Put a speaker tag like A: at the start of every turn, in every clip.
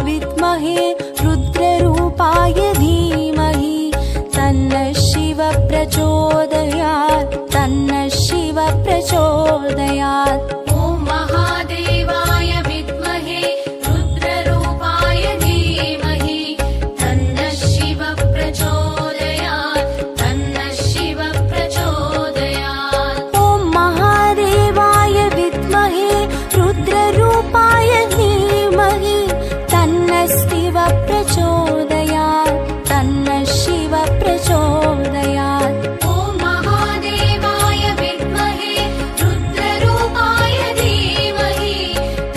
A: विद्महे रुद्ररूपाय धीमहि तन्नः शिवः प्रचोदयात् तन्नः शिवः प्रचोदयात्।
B: ॐ महादेवाय विद्महे रुद्ररूपाय धीमहि तन्नः शिवः प्रचोदयात् तन्नः शिवः प्रचोदयात्।
A: ॐ महादेवाय विद्महे रुद्ररूपाय धीमहि तन्नः शिवः प्रचोदयात् तन्नः शिवः प्रचोदयात्।
B: ॐ महादेवाय विद्महे रुद्ररूपाय धीमहि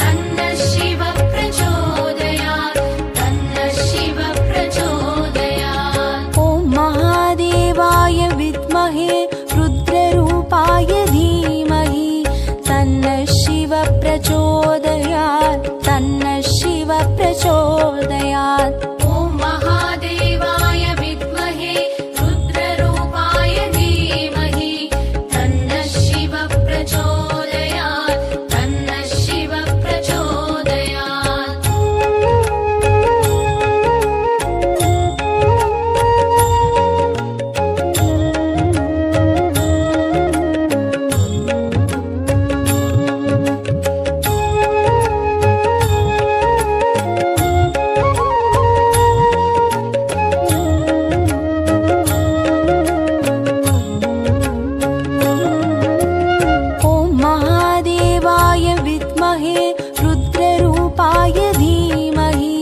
B: तन्नः शिवः प्रचोदयात् तन्नः शिवः प्रचोदयात्।
A: ॐ महादेवाय विद्महे रुद्ररूपाय धीमहि तन्नः शिवः प्रचोदयात् तन्नः शिवः प्रचोदयात्।
B: ॐ महादेवाय विद्महे रुद्ररूपाय धीमहि तन्नः शिवः प्रचोदयात् तन्नः शिवः प्रचोदयात्।
A: ॐ महादेवाय विद्महे रुद्ररूपाय धीमहि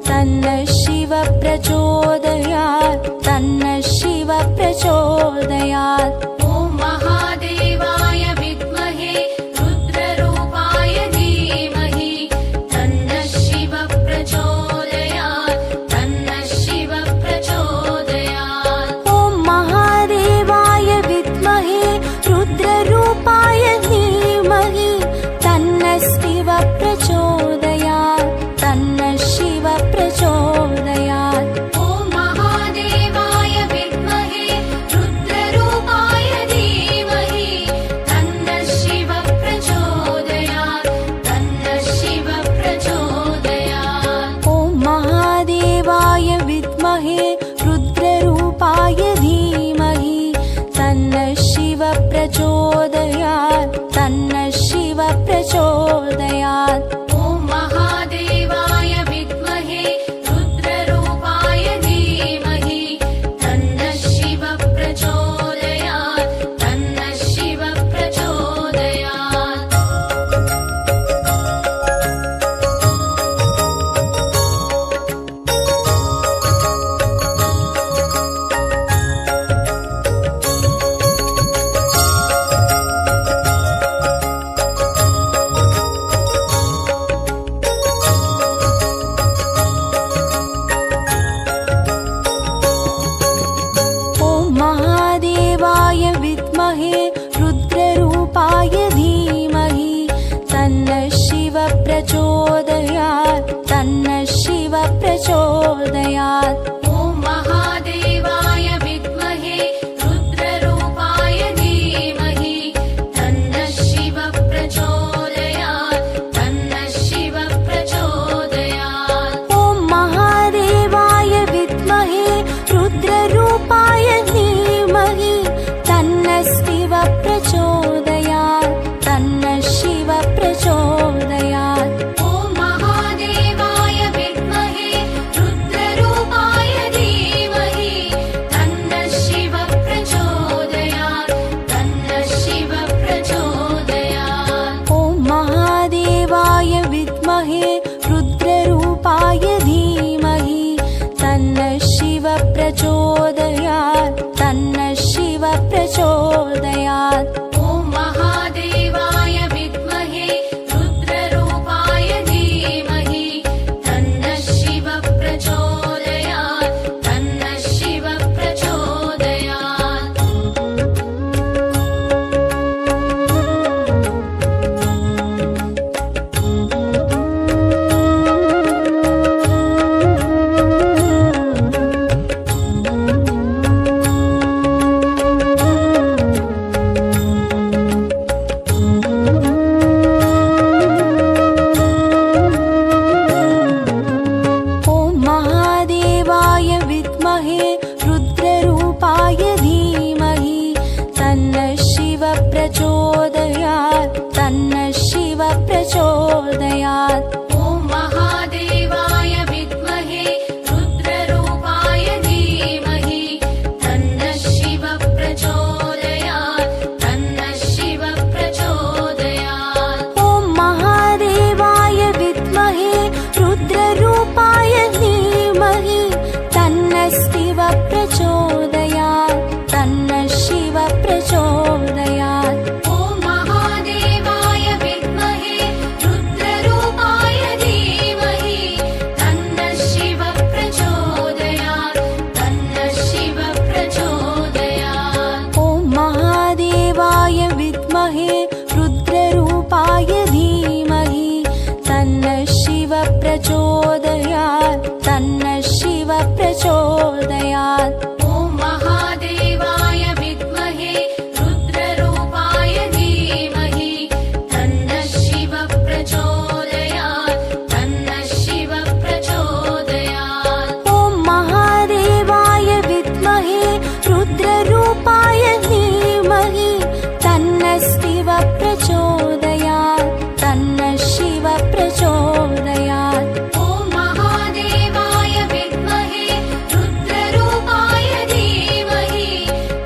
A: तन्नः शिवः प्रचोदयात् तन्नः शिवः प्रचोदयात्।
B: ॐ महादेवाय विद्महे रुद्ररूपाय धीमहि तन्नः शिवः प्रचोदयात् तन्नः शिवः प्रचोदयात्।
A: ॐ महादेवाय विद्महे रुद्ररूपाय धीमहि तन्नः शिवः प्रचोदयात् तन्नः शिवः प्रचोदयात्।
B: ॐ महादेवाय विद्महे रुद्ररूपाय
A: प्रचोदयात् तन्नः शिव प्रचोदयात्।
B: ॐ महादेवाय विद्महे रुद्ररूपाय धीमहि तन्नः शिव प्रचोदयात् तन्नः शिव प्रचोदयात्।
A: ॐ महादेवाय विद्महे रुद्ररूपाय धीमहि तन्नः शिव प्रचोदयात् तन्नः शिव प्रचोदयात्।
B: ॐ महादेवाय विद्महे रुद्ररूपाय धीमहि तन्नः शिव प्रचोदयात् तन्नः शिव प्रचोदयात्।
A: ॐ महादेवाय विद्महे रुद्ररूपाय धीमहि तन्नः शिव प्रचोदयात् तन्नः शिव प्रचोदयात्।
B: ॐ महादेवाय विद्महे रुद्ररूपाय धीमहि तन्नः शिव प्रचोदयात् तन्नः शिव प्रचोदयात्।
A: ॐ महादेवाय विद्महे रुद्ररूपाय धीमहि तन्नः शिव प्रचोदयात् तन्नः शिव प्रचोदयात्।
B: ॐ महादेवाय विद्महे रुद्ररूपाय धीमहि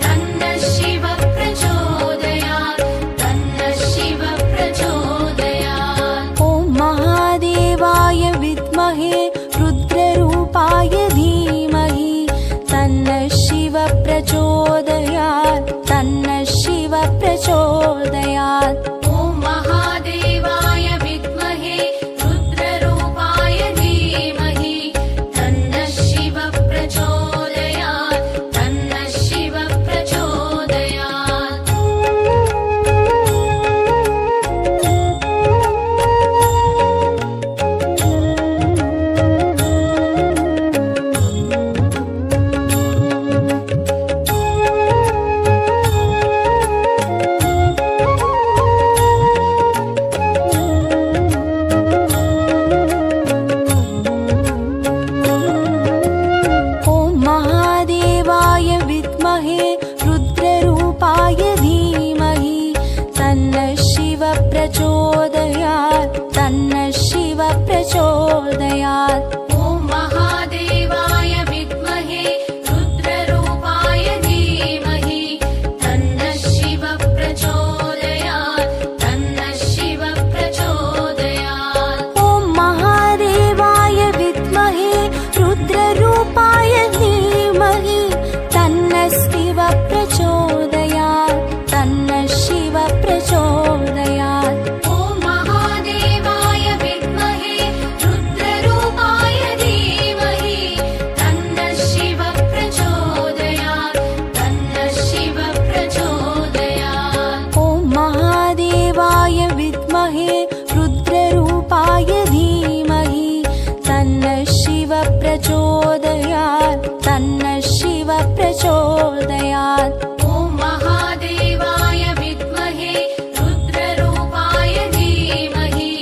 B: तन्नः शिव प्रचोदयात् तन्नः शिव प्रचोदयात्।
A: ॐ महादेवाय विद्महे रुद्ररूपाय धीमहि तन्नः शिव प्रचोदयात् तन्नः शिव प्रचोदयात्।
B: ॐ महादेवाय विद्महे रुद्ररूपाय धीमहि तन्नः शिव प्रचोदयात् तन्नः शिव प्रचोदयात्।
A: ॐ महादेवाय विद्महे रुद्ररूपाय धीमहि तन्नः शिव प्रचोदयात् तन्नः शिव प्रचोदयात्।
B: ॐ महादेवाय विद्महे रुद्ररूपाय धीमहि तन्नः शिव प्रचोदयात् तन्नः शिव प्रचोदयात्।
A: ॐ महादेवाय विद्महे रुद्ररूपाय धीमहि तन्नः शिव प्रचोदयात् तन्नः शिव प्रचोदयात्।
B: ॐ महादेवाय विद्महे रुद्ररूपाय धीमहि तन्नः शिव प्रचोदयात् तन्नः शिव प्रचोदयात्।
A: ॐ महादेवाय विद्महे रुद्ररूपाय धीमहि तन्नः शिव प्रचोदयात् तन्नः शिव प्रचोदयात्।
B: ॐ महादेवाय विद्महे रुद्ररूपाय धीमहि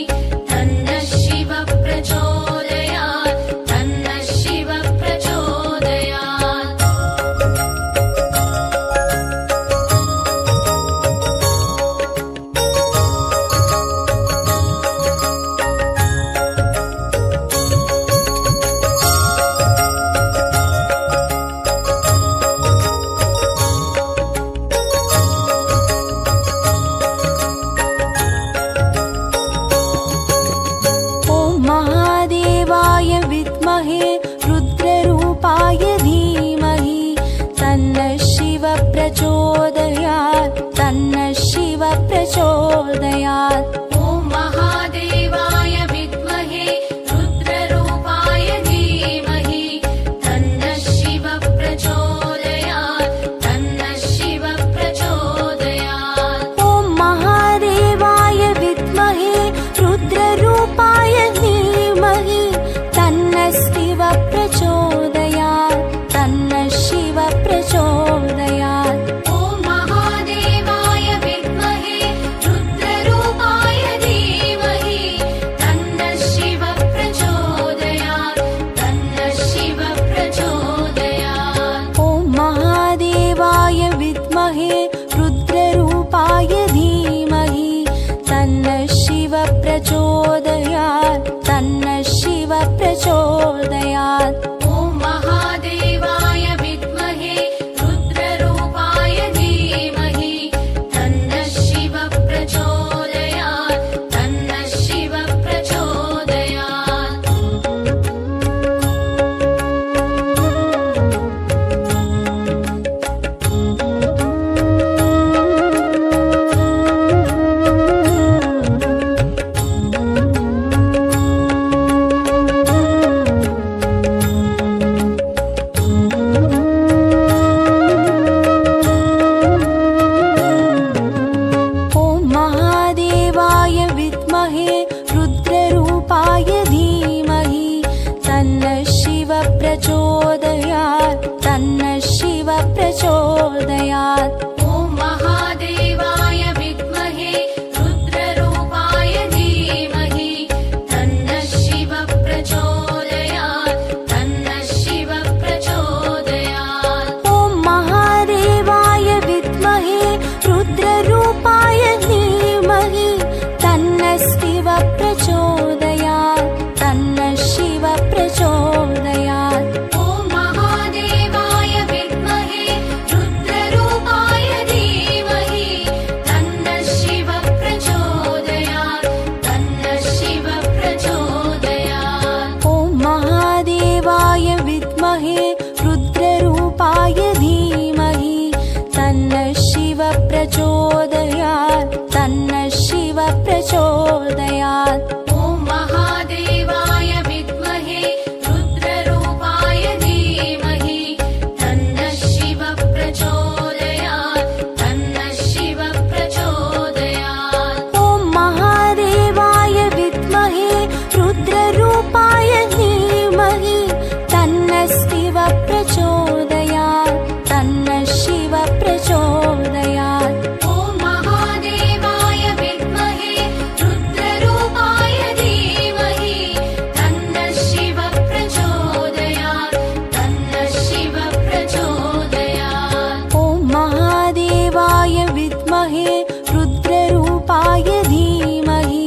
B: तन्नः शिव प्रचोदयात् तन्नः शिव प्रचोदयात्।
A: विद्महे रुद्ररूपाय धीमहि तन्नः शिवः प्रचोदयात् तन्नः शिवः प्रचोदयात्।
B: ॐ महादेवाय विद्महे रुद्ररूपाय धीमहि तन्नः शिवः प्रचोदयात् तन्नः शिवः प्रचोदयात्।
A: ॐ महादेवाय विद्महे रुद्ररूपाय धीमहि तन्नः शिवः प्रचोदयात् तन्नः शिवः प्रचोदयात्।
B: ॐ महादेवाय विद्महे रुद्ररूपाय धीमहि तन्नः शिवः प्रचोदयात् तन्नः शिवः प्रचोदयात्।
A: ॐ महादेवाय विद्महे रुद्ररूपाय धीमहि तन्नः शिवः प्रचोदयात् तन्नः शिवः प्रचोदयात्।
B: ॐ महादेवाय विद्महे रुद्ररूपाय धीमहि तन्नः शिवः प्रचोदयात् तन्नः शिवः प्रचोदयात्।
A: ॐ महादेवाय विद्महे रुद्ररूपाय धीमहि तन्नः शिवः प्रचोदयात् तन्नः शिवः प्रचोदयात्।
B: ॐ महादेवाय विद्महे रुद्ररूपाय धीमहि तन्नः शिवः प्रचोदयात् तन्नः शिवः प्रचोदयात्।
A: ॐ महादेवाय विद्महे रुद्ररूपाय धीमहि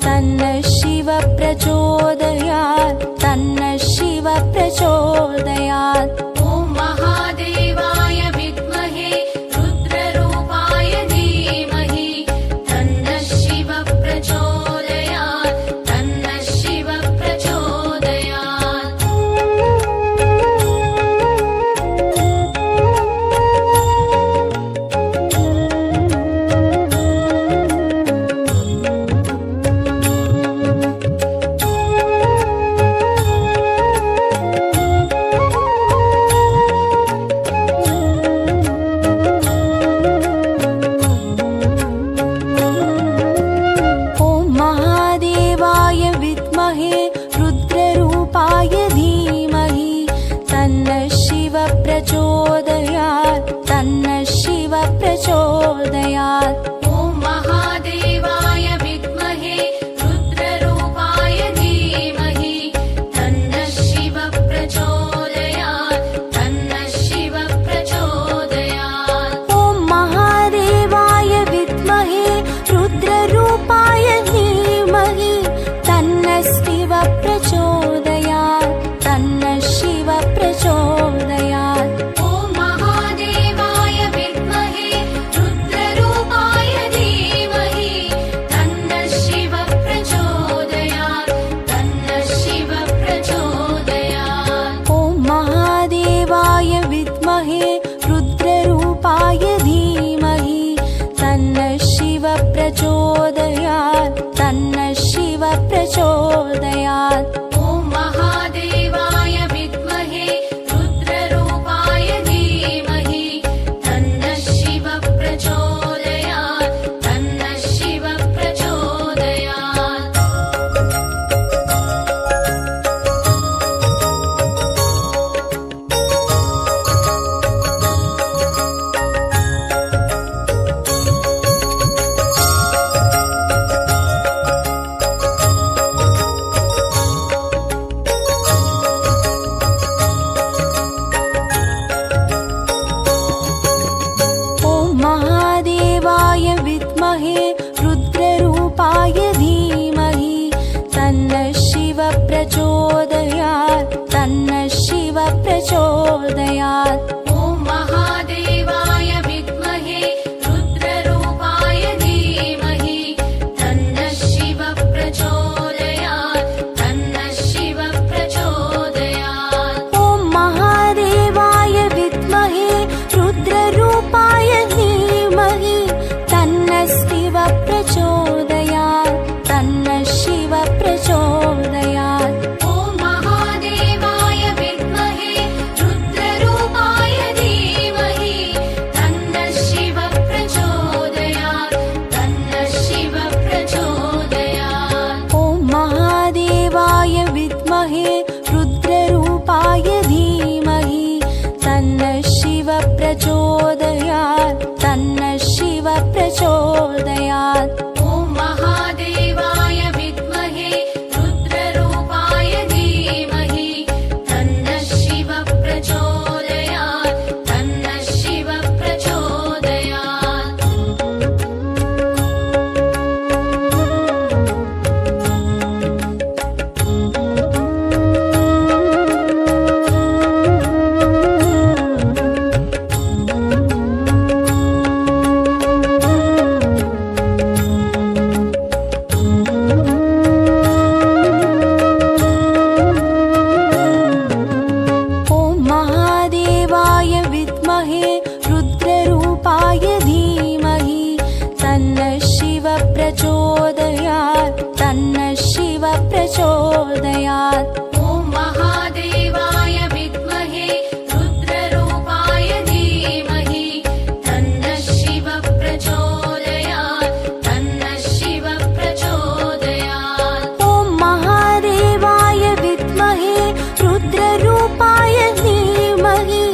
A: तन्नः शिवः प्रचोदयात् तन्नः शिवः प्रचोदयात्।
B: ॐ महादेवाय विद्महे रुद्ररूपाय धीमहि तन्नः शिवः प्रचोदयात् तन्नः शिवः प्रचोदयात्।
A: ॐ महादेवाय विद्महे रुद्ररूपाय धीमहि तन्नः शिवः प्रचोदयात् तन्नः शिवः प्रचोदयात्।
B: ॐ महादेवाय विद्महे रुद्ररूपाय धीमहि तन्नः शिवः प्रचोदयात् तन्नः शिवः प्रचोदयात्।
A: ॐ महादेवाय विद्महे रुद्ररूपाय धीमहि तन्नः शिवः प्रचोदयात् तन्नः शिवः प्रचोदयात्।
B: ॐ महादेवाय विद्महे रुद्ररूपाय धीमहि तन्नः शिवः प्रचोदयात् तन्नः शिवः प्रचोदयात्।
A: ॐ महादेवाय विद्महे रुद्ररूपाय धीमहि तन्नः शिवः प्रचोदयात् तन्नः शिवः प्रचोदयात्।
B: ॐ महादेवाय विद्महे रुद्ररूपाय धीमहि तन्नः शिवः प्रचोदयात् तन्नः शिवः प्रचोदयात्।
A: ॐ महादेवाय विद्महे रुद्ररूपाय धीमहि तन्नः शिवः प्रचोदयात् तन्नः शिवः प्रचोदयात्।
B: ॐ महादेवाय विद्महे रुद्ररूपाय धीमहि तन्नः शिवः प्रचोदयात् तन्नः शिवः प्रचोदयात्।
A: ॐ महादेवाय विद्महे रुद्ररूपाय धीमहि तन्नः शिवः प्रचोदयात् तन्नः शिवः प्रचोदयात्।
B: ॐ महादेवाय विद्महे रुद्ररूपाय
A: प्रचोदयात् तन्नः शिव प्रचोदयात्।
B: ॐ महादेवाय विद्महे रुद्ररूपाय धीमहि तन्नः शिव प्रचोदयात् तन्नः शिव प्रचोदयात्।
A: ॐ महादेवाय विद्महे रुद्ररूपाय धीमहि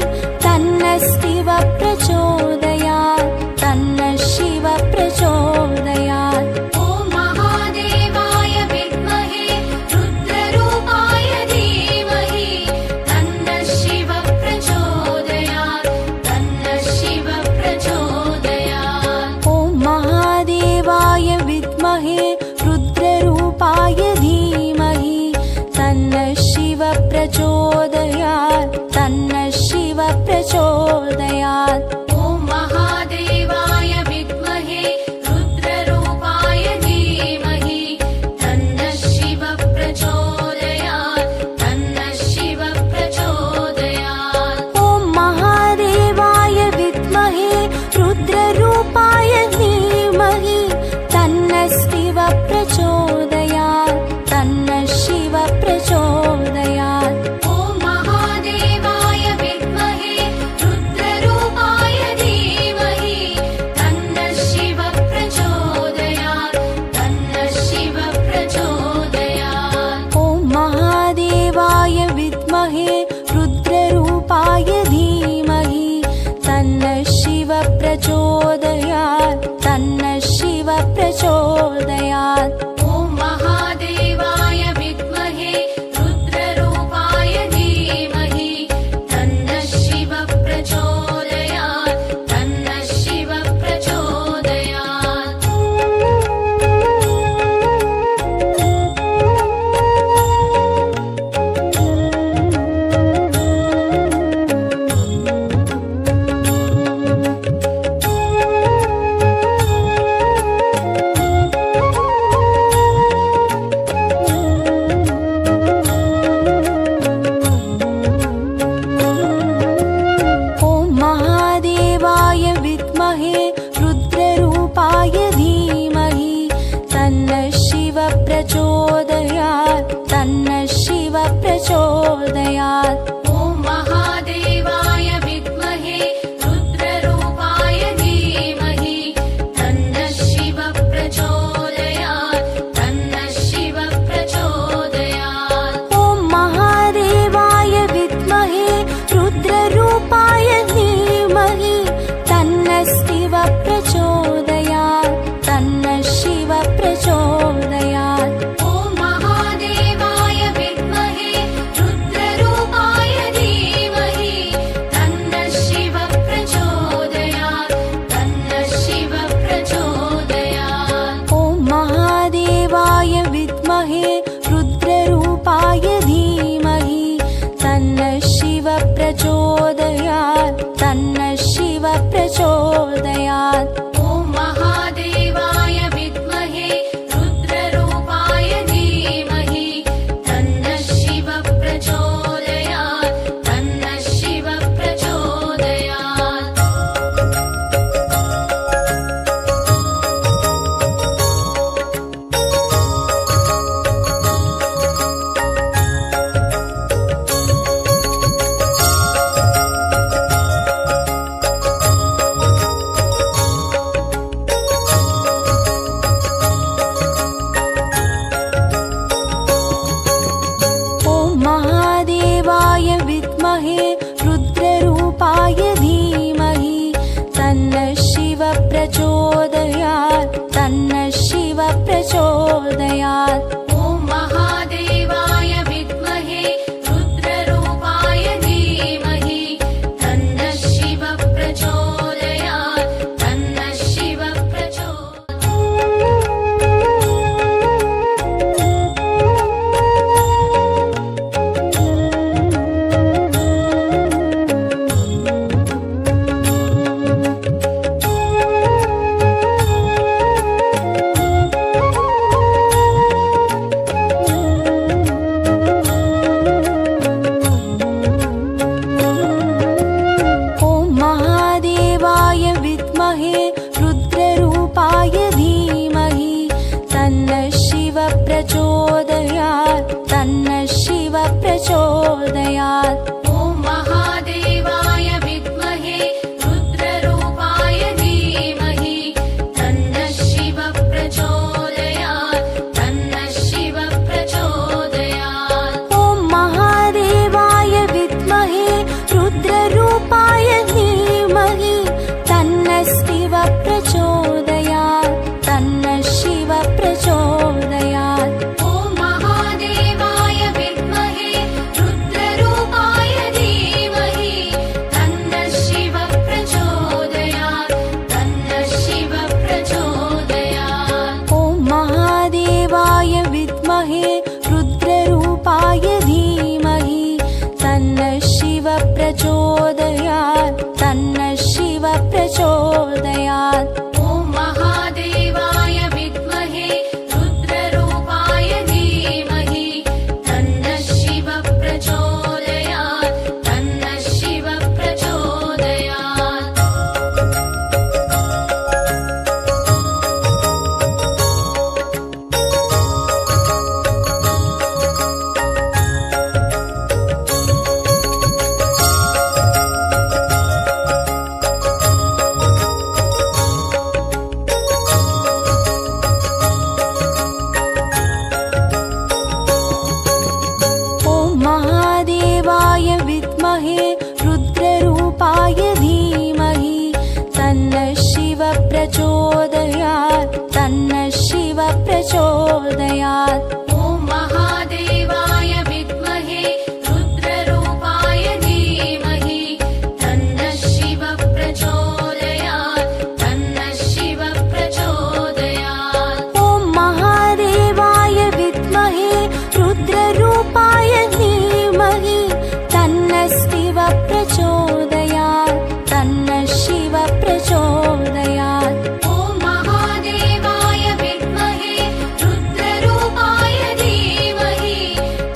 A: तन्नः शिव प्रचोदयात् तन्नः शिव प्रचोदयात्।
B: ॐ महादेवाय विद्महे रुद्ररूपाय धीमहि तन्नः शिव प्रचोदयात् तन्नः शिव प्रचोदयात्।
A: ॐ महादेवाय विद्महे रुद्ररूपाय धीमहि तन्नः शिव प्रचोदयात् तन्नः शिव प्रचोदयात्।
B: ॐ महादेवाय विद्महे रुद्ररूपाय धीमहि तन्नः शिव प्रचोदयात् तन्नः शिव प्रचोदयात्।
A: ॐ महादेवाय विद्महे रुद्ररूपाय धीमहि तन्नः शिव प्रचोदयात् तन्नः शिव प्रचोदयात्।
B: ॐ महादेवाय विद्महे रुद्ररूपाय धीमहि तन्नः शिव प्रचोदयात् तन्नः शिव प्रचोदयात्।
A: ॐ महादेवाय विद्महे रुद्ररूपाय धीमहि तन्नः शिव प्रचोदयात् तन्नः शिव प्रचोदयात्।
B: ॐ महादेवाय विद्महे रुद्ररूपाय धीमहि तन्नः शिव प्रचोदयात् तन्नः शिव प्रचोदयात्।
A: ॐ महादेवाय विद्महे रुद्ररूपाय धीमहि तन्नः शिव प्रचोदयात् तन्नः शिव प्रचोदयात्।
B: ॐ महादेवाय विद्महे रुद्ररूपाय धीमहि तन्नः शिव प्रचोदयात् तन्नः शिव प्रचोदयात्।
A: ॐ महादेवाय विद्महे रुद्ररूपाय धीमहि तन्नः शिव प्रचोदयात् तन्नः शिव प्रचोदयात्।
B: ॐ महादेवाय विद्महे रुद्ररूपाय धीमहि तन्नः शिव प्रचोदयात् तन्नः शिव प्रचोदयात्।
A: ॐ महादेवाय विद्महे रुद्ररूपाय धीमहि तन्नः शिव प्रचोदयात् तन्नः शिव प्रचोदयात्।
B: ॐ महादेवाय विद्महे रुद्ररूपाय धीमहि तन्नः शिव प्रचोदयात् तन्नः शिव प्रचोदयात्।
A: ॐ महादेवाय विद्महे रुद्ररूपाय धीमहि तन्नः शिव प्रचोदयात् तन्नः शिव प्रचोदयात्।
B: ॐ महादेवाय विद्महे रुद्ररूपाय धीमहि तन्नः शिव प्रचोदयात् तन्नः शिव प्रचोदयात्।
A: विद्महे रुद्ररूपाय धीमहि तन्नः शिवः प्रचोदयात् तन्नः शिवः प्रचोदयात्।
B: ॐ महादेवाय विद्महे रुद्ररूपाय धीमहि तन्नः शिवः प्रचोदयात् तन्नः शिवः प्रचोदयात्।
A: महादेवाय विद्महे रुद्ररूपाय धीमहि तन्नः शिवः प्रचोदयात् तन्नः शिवः प्रचोदयात्।
B: ॐ महादेवाय विद्महे रुद्ररूपाय धीमहि तन्नः शिवः प्रचोदयात् तन्नः शिवः प्रचोदयात्।
A: ॐ महादेवाय विद्महे रुद्ररूपाय धीमहि तन्नः शिवः प्रचोदयात् तन्नः शिवः प्रचोदयात्।
B: ॐ महादेवाय विद्महे रुद्ररूपाय धीमहि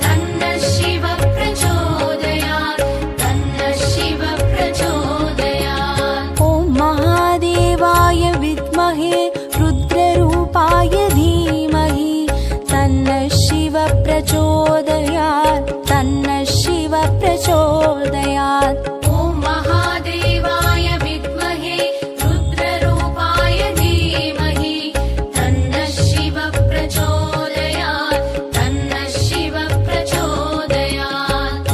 B: तन्नः शिवः प्रचोदयात् तन्नः शिवः प्रचोदयात्।
A: ॐ महादेवाय विद्महे रुद्ररूपाय धीमहि तन्नः शिवः प्रचोदयात् तन्नः शिवः प्रचोदयात्।
B: ॐ महादेवाय विद्महे रुद्ररूपाय धीमहि तन्नः शिवः प्रचोदयात् तन्नः शिवः प्रचोदयात्।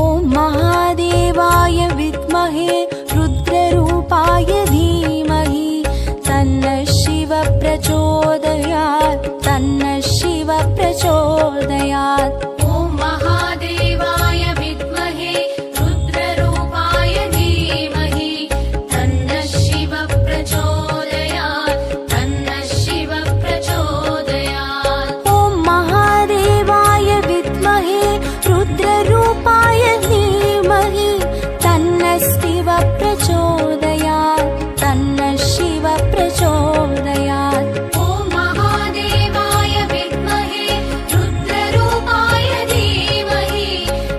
A: ॐ महादेवाय विद्महे रुद्ररूपाय धीमहि तन्नः शिवः प्रचोदयात् तन्नः शिवः प्रचोदयात्।
B: ॐ महादेवाय विद्महे रुद्ररूपाय धीमहि तन्नः शिवः प्रचोदयात् तन्नः शिवः प्रचोदयात्।
A: ॐ महादेवाय विद्महे रुद्ररूपाय धीमहि तन्नः शिवः प्रचोदयात् तन्नः शिवः प्रचोदयात्।
B: ॐ महादेवाय विद्महे रुद्ररूपाय धीमहि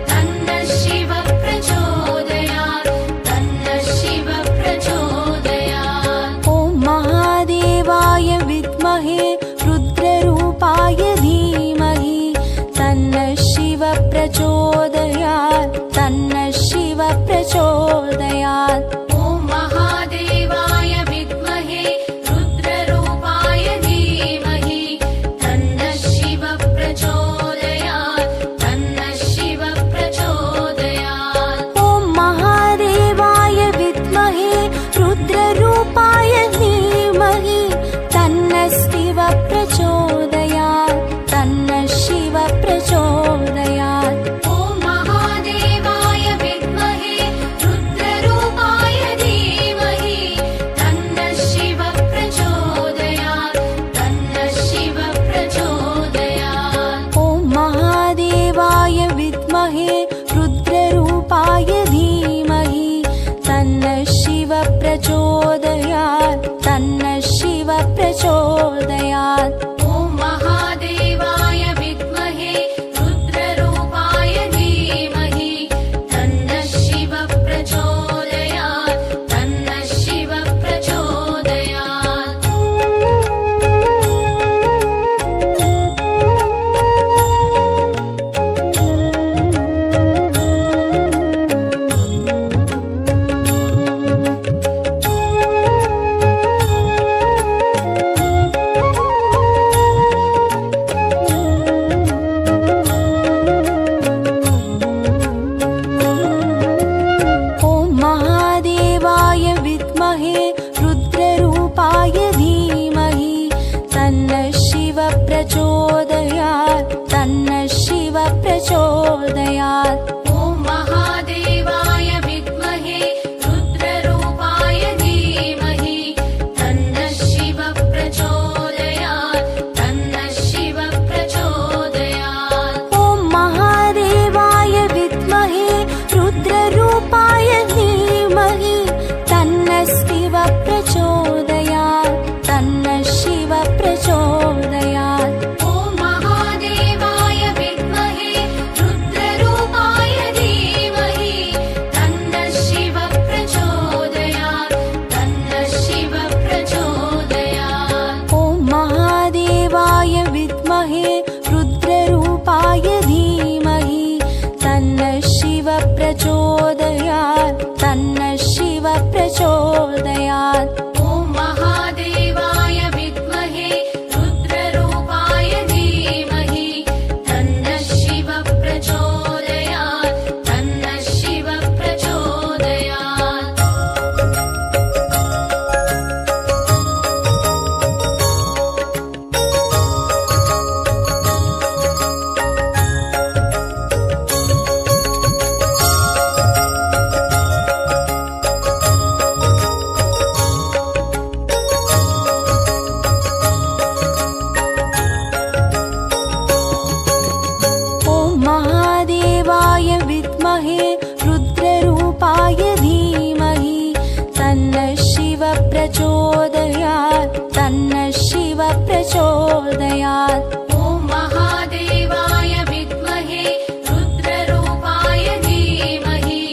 B: तन्नः शिवः प्रचोदयात् तन्नः शिवः प्रचोदयात्।
A: ॐ महादेवाय विद्महे रुद्ररूपाय धीमहि तन्नः शिवः प्रचोदयात् तन्नः शिवः प्रचोदयात्।
B: ॐ महादेवाय विद्महे रुद्ररूपाय धीमहि तन्नः शिवः प्रचोदयात् तन्नः शिवः प्रचोदयात्।
A: ॐ महादेवाय विद्महे रुद्ररूपाय धीमहि तन्नः शिवः प्रचोदयात् तन्नः शिवः प्रचोदयात्।
B: ॐ महादेवाय
A: प्रचोदयात्।
B: ॐ महादेवाय विद्महे रुद्ररूपाय धीमहि तन्नः शिवः प्रचोदयात् तन्नः शिवः प्रचोदयात्।
A: ॐ महादेवाय विद्महे रुद्ररूपाय धीमहि तन्नः शिवः प्रचोदयात् तन्नः शिवः प्रचोदयात्।
B: ॐ महादेवाय विद्महे रुद्ररूपाय धीमहि तन्नः शिवः प्रचोदयात् तन्नः शिवः प्रचोदयात्।
A: ॐ महादेवाय विद्महे रुद्ररूपाय धीमहि तन्नः शिवः प्रचोदयात् तन्नः शिवः प्रचोदयात्।
B: ॐ महादेवाय विद्महे रुद्ररूपाय धीमहि तन्नः शिवः प्रचोदयात् तन्नः शिवः प्रचोदयात्।
A: ॐ महादेवाय विद्महे रुद्ररूपाय धीमहि तन्नः शिवः प्रचोदयात् तन्नः शिवः प्रचोदयात्।
B: ॐ महादेवाय विद्महे रुद्ररूपाय धीमहि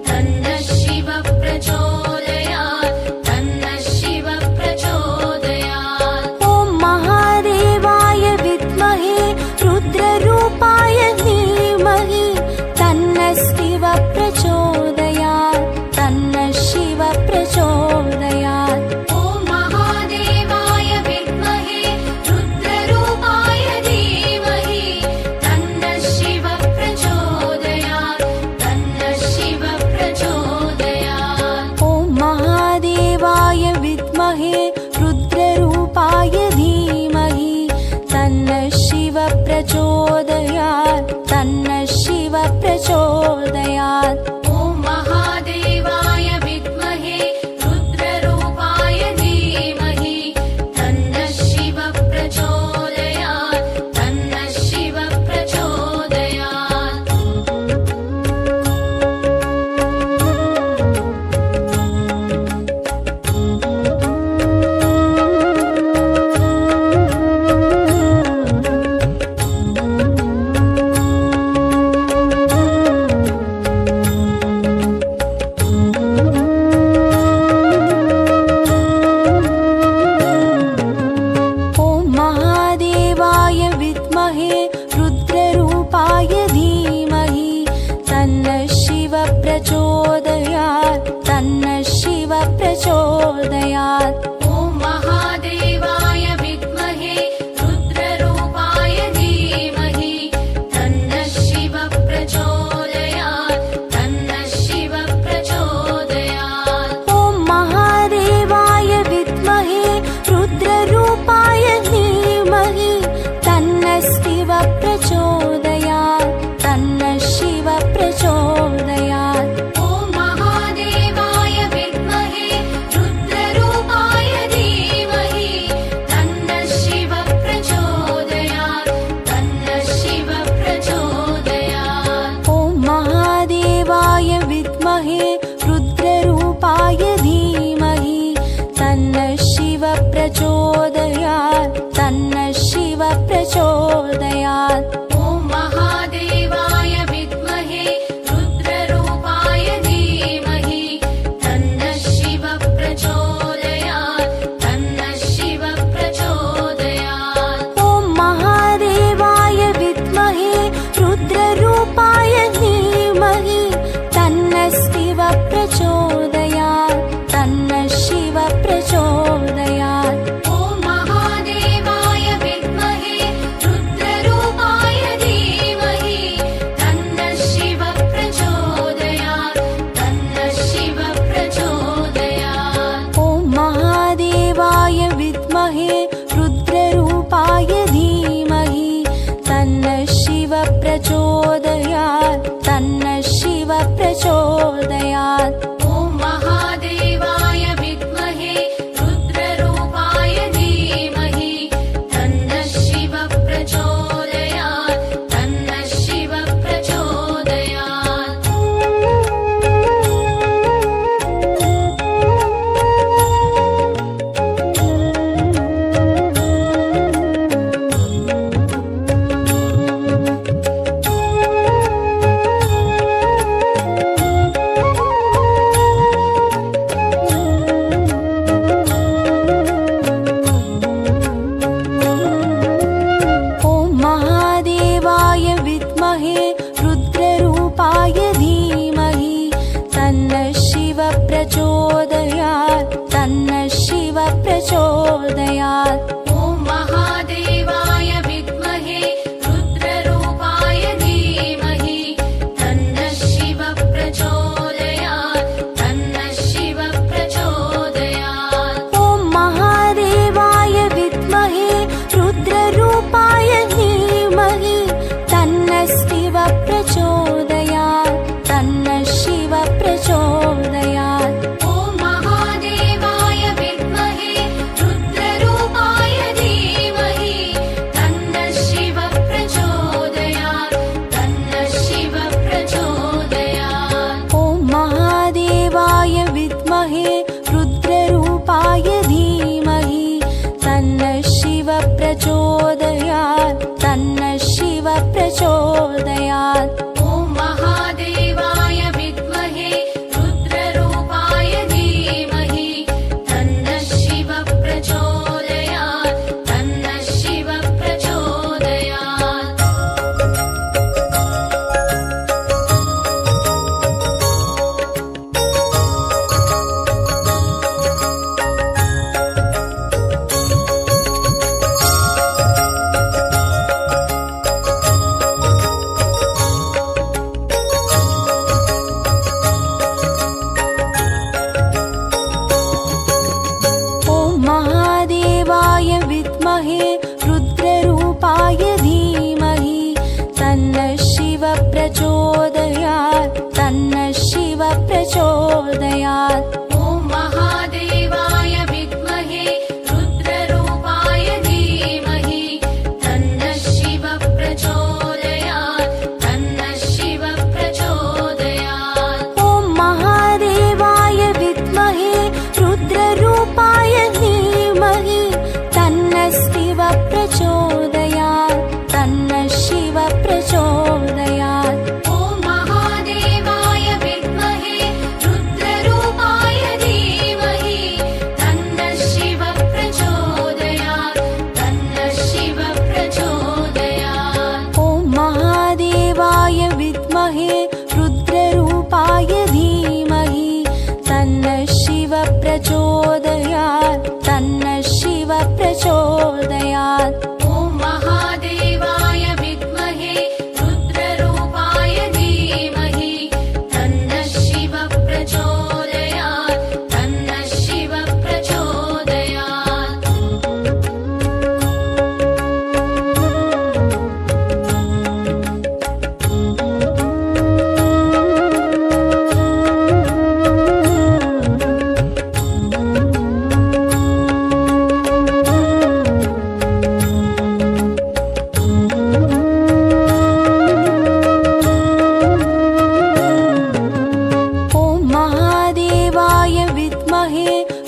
B: तन्नः शिवः प्रचोदयात् तन्नः शिवः प्रचोदयात्।
A: ॐ महादेवाय विद्महे रुद्ररूपाय धीमहि तन्नः शिवः प्रचोदयात् तन्नः शिवः प्रचोदयात्।
B: ॐ महादेवाय विद्महे रुद्ररूपाय धीमहि तन्नः शिवः प्रचोदयात् तन्नः शिवः प्रचोदयात्।
A: ॐ महादेवाय विद्महे रुद्ररूपाय धीमहि तन्नः शिवः प्रचोदयात् तन्नः शिवः प्रचोदयात्।
B: ॐ महादेवाय विद्महे रुद्ररूपाय धीमहि तन्नः शिवः प्रचोदयात् तन्नः शिवः प्रचोदयात्।
A: ॐ महादेवाय विद्महे रुद्ररूपाय धीमहि तन्नः शिवः प्रचोदयात् तन्नः शिवः प्रचोदयात्।
B: ॐ महादेवाय विद्महे रुद्ररूपाय धीमहि तन्नः शिवः प्रचोदयात् तन्नः शिवः प्रचोदयात्।
A: ॐ महादेवाय विद्महे रुद्ररूपाय धीमहि तन्नः शिवः प्रचोदयात् तन्नः शिवः प्रचोदयात्।
B: ॐ
A: प्रचोदयात्।
B: ॐ महादेवाय विद्महे रुद्ररूपाय धीमहि तन्नः शिवः प्रचोदयात् तन्नः शिवः प्रचोदयात्।
A: प्रचोदयात् तन्नः शिवः प्रचोदयात्।
B: ॐ महादेवाय विद्महे रुद्ररूपाय धीमहि तन्नः शिवः प्रचोदयात् तन्नः शिवः प्रचोदयात्।
A: ॐ महादेवाय विद्महे रुद्ररूपाय धीमहि तन्नः शिवः प्रचोदयात् तन्नः शिवः प्रचोदयात्। रुद्ररूपाय धीमहि तन्नः शिवः प्रचोदयात् तन्नः शिवः प्रचोदयात्।
B: ॐ महादेवाय विद्महे रुद्ररूपाय धीमहि तन्नः शिवः प्रचोदयात् तन्नः शिवः प्रचोदयात्।
A: महादेवाय विद्महे रुद्ररूपाय धीमहि तन्नः शिवः प्रचोदयात् तन्नः शिवः प्रचोदयात्।
B: ॐ महादेवाय विद्महे रुद्ररूपाय धीमहि तन्नः शिवः प्रचोदयात् तन्नः शिवः प्रचोदयात्।
A: ॐ महादेवाय विद्महे रुद्ररूपाय धीमहि तन्नः शिवः प्रचोदयात् तन्नः शिवः प्रचोदयात्।
B: ॐ महादेवाय विद्महे रुद्ररूपाय धीमहि तन्नः शिवः प्रचोदयात् तन्नः शिवः प्रचोदयात्।
A: ॐ महादेवाय विद्महे रुद्ररूपाय धीमहि तन्नः शिवः प्रचोदयात् तन्नः शिवः प्रचोदयात्।
B: ॐ महादेवाय विद्महे रुद्ररूपाय धीमहि तन्नः शिवः प्रचोदयात् तन्नः शिवः प्रचोदयात्।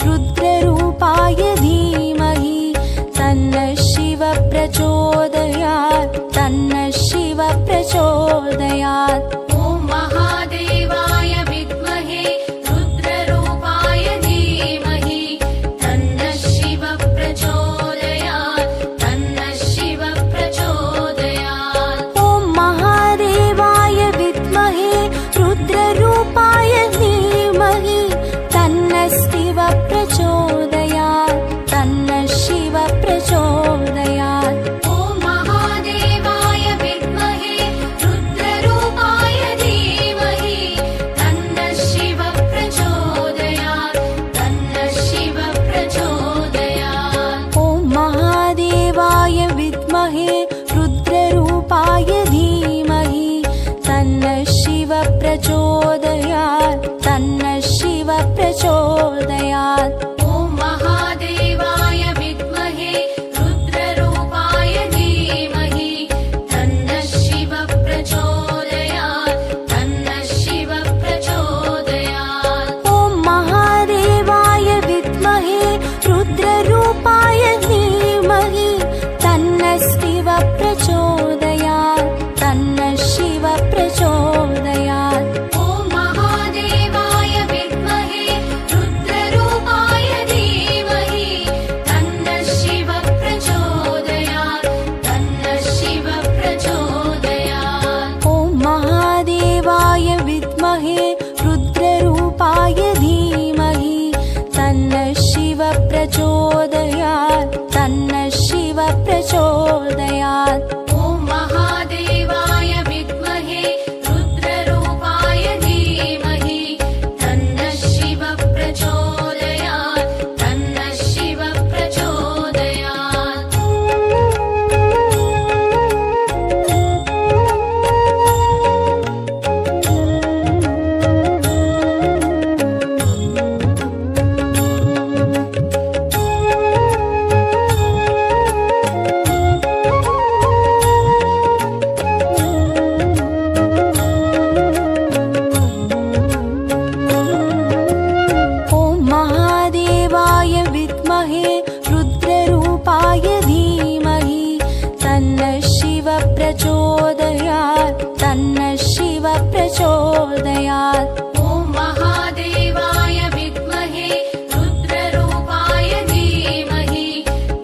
A: रुद्ररूपाय धीमहि तन्नः शिवः प्रचोदयात् तन्नः शिवः प्रचोदयात्।
B: ॐ महादेवाय विद्महे रुद्ररूपाय धीमहि तन्नः शिवः प्रचोदयात् तन्नः शिवः प्रचोदयात्।
A: ॐ महादेवाय विद्महे रुद्ररूपाय धीमहि तन्नः शिवः प्रचोदयात् तन्नः शिवः प्रचोदयात्।
B: ॐ महादेवाय विद्महे रुद्ररूपाय
A: प्रचोदयात् तन्नः शिव प्रचोदयात्।
B: ॐ महादेवाय विद्महे रुद्ररूपाय धीमहि तन्नः शिव प्रचोदयात् तन्नः शिव प्रचोदयात्।
A: ॐ महादेवाय विद्महे रुद्ररूपाय धीमहि तन्नः शिव प्रचोदयात् तन्नः शिव प्रचोदयात्।
B: ॐ महादेवाय विद्महे रुद्ररूपाय धीमहि तन्नः शिव प्रचोदयात् तन्नः शिव प्रचोदयात्।
A: ॐ महादेवाय विद्महे रुद्ररूपाय धीमहि तन्नः शिव प्रचोदयात् तन्नः शिव प्रचोदयात्।
B: ॐ महादेवाय विद्महे रुद्ररूपाय धीमहि तन्नः शिव प्रचोदयात् तन्नः शिव प्रचोदयात्।
A: ॐ महादेवाय विद्महे रुद्ररूपाय धीमहि तन्नः शिव प्रचोदयात् तन्नः शिव प्रचोदयात्।
B: ॐ महादेवाय विद्महे रुद्ररूपाय धीमहि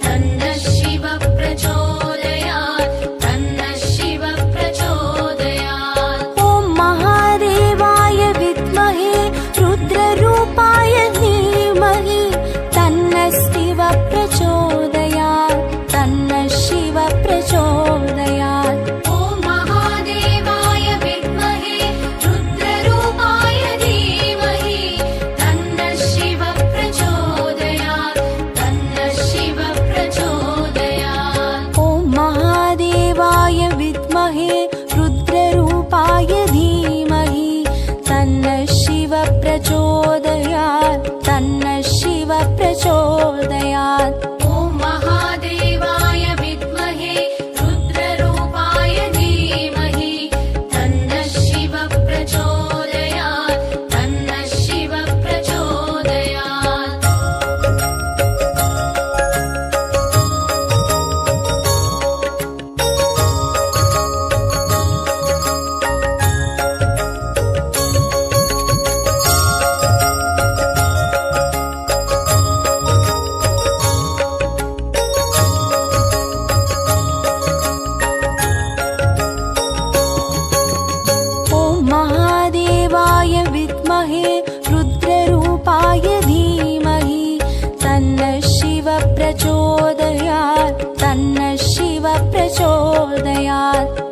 B: तन्नः शिव प्रचोदयात् तन्नः शिव प्रचोदयात्।
A: ॐ महादेवाय विद्महे रुद्ररूपाय धीमहि तन्नः शिव प्रचोदयात् तन्नः शिव प्रचोदयात्।
B: ॐ महादेवाय विद्महे रुद्ररूपाय धीमहि तन्नः शिव प्रचोदयात् तन्नः शिव प्रचोदयात्।
A: ॐ महादेवाय विद्महे रुद्ररूपाय धीमहि तन्नः शिव प्रचोदयात् तन्नः शिव प्रचोदयात्।
B: ॐ महादेवाय विद्महे रुद्ररूपाय धीमहि तन्नः शिव प्रचोदयात् तन्नः शिव प्रचोदयात्।
A: ॐ महादेवाय विद्महे रुद्ररूपाय धीमहि तन्नः शिव प्रचोदयात् तन्नः शिव प्रचोदयात्।